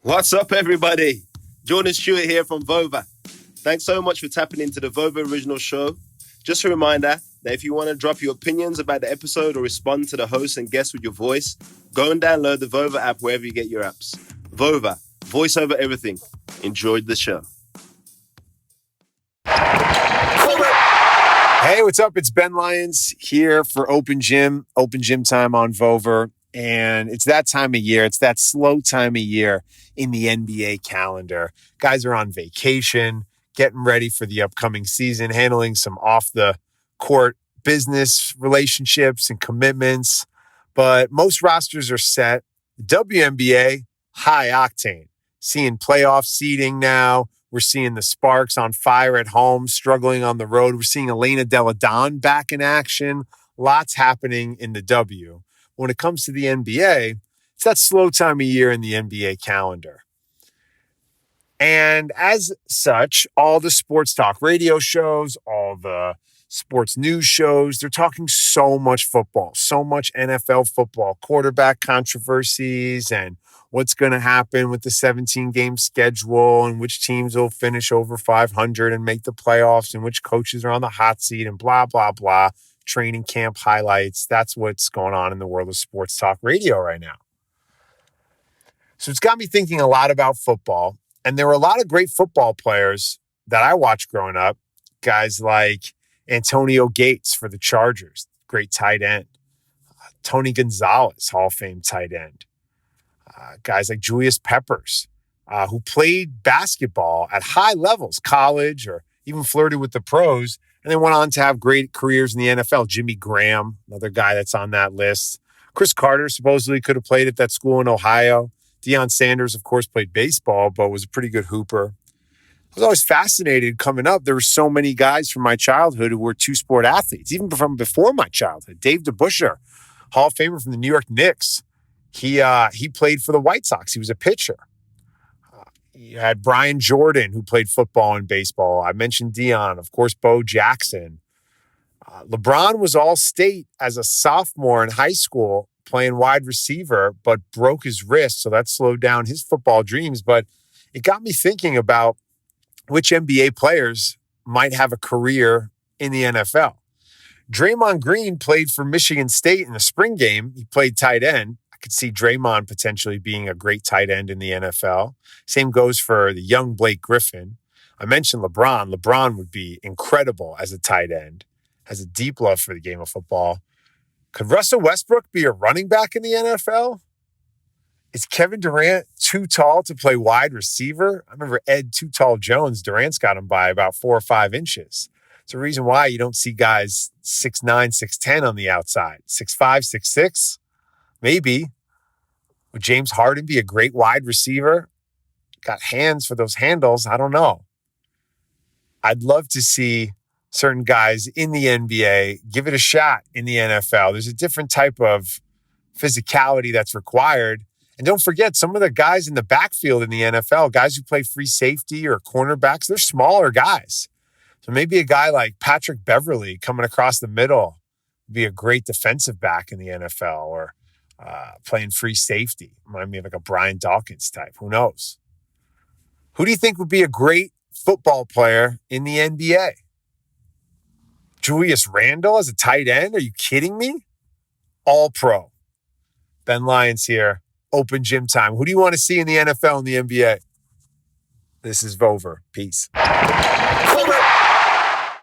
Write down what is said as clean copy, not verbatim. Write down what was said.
What's up, everybody? Jordan Stewart here from Vover. Thanks so much for tapping into the Vover Original Show. Just a reminder that if you want to drop your opinions about the episode or respond to the host and guests with your voice, go and download the Vover app wherever you get your apps. Vover, voice over everything. Enjoyed the show. Hey, what's up? It's Ben Lyons here for Open Gym time on Vover. And it's that time of year. It's that slow time of year in the NBA calendar. Guys are on vacation, getting ready for the upcoming season, handling some off-the-court business relationships and commitments. But most rosters are set. The WNBA, high octane. Seeing playoff seeding now. We're seeing the Sparks on fire at home, struggling on the road. We're seeing Elena Delle Donne back in action. Lots happening in the W. When it comes to the NBA, it's that slow time of year in the NBA calendar. And as such, all the sports talk radio shows, all the sports news shows, they're talking so much football, so much NFL football, quarterback controversies, and what's going to happen with the 17-game schedule and which teams will finish over 500 and make the playoffs and which coaches are on the hot seat and blah, blah, blah. Training camp highlights. That's what's going on in the world of sports talk radio right now. So it's got me thinking a lot about football. And there were a lot of great football players that I watched growing up. Guys like Antonio Gates for the Chargers, great tight end. Tony Gonzalez, Hall of Fame tight end. Guys like Julius Peppers, who played basketball at high levels, college, or even flirted with the pros, and then went on to have great careers in the NFL. Jimmy Graham, another guy that's on that list. Chris Carter supposedly could have played at that school in Ohio. Deion Sanders, of course, played baseball, but was a pretty good hooper. I was always fascinated coming up. There were so many guys from my childhood who were two-sport athletes, even from before my childhood. Dave DeBusschere, Hall of Famer from the New York Knicks. He played for the White Sox. He was a pitcher. You had Brian Jordan, who played football and baseball. I mentioned Deion, of course, Bo Jackson. LeBron was all-state as a sophomore in high school playing wide receiver, but broke his wrist, so that slowed down his football dreams. But it got me thinking about which NBA players might have a career in the NFL. Draymond Green played for Michigan State in the spring game. He played tight end. I could see Draymond potentially being a great tight end in the NFL. Same goes for the young Blake Griffin. I mentioned LeBron. LeBron would be incredible as a tight end, has a deep love for the game of football. Could Russell Westbrook be a running back in the NFL? Is Kevin Durant too tall to play wide receiver? I remember Ed Too Tall Jones. Durant's got him by about 4 or 5 inches. It's a reason why you don't see guys 6'9", 6'10" on the outside. 6'5", 6'6", maybe. Would James Harden be a great wide receiver? Got hands for those handles. I don't know. I'd love to see certain guys in the NBA give it a shot in the NFL. There's a different type of physicality that's required. And don't forget, some of the guys in the backfield in the NFL, guys who play free safety or cornerbacks, they're smaller guys. So maybe a guy like Patrick Beverly coming across the middle would be a great defensive back in the NFL, or playing free safety. Remind me of like a Brian Dawkins type. Who knows? Who do you think would be a great football player in the NBA? Julius Randle as a tight end? Are you kidding me? All pro. Ben Lyons here. Open Gym time. Who do you want to see in the NFL and the NBA? This is Vover. Peace.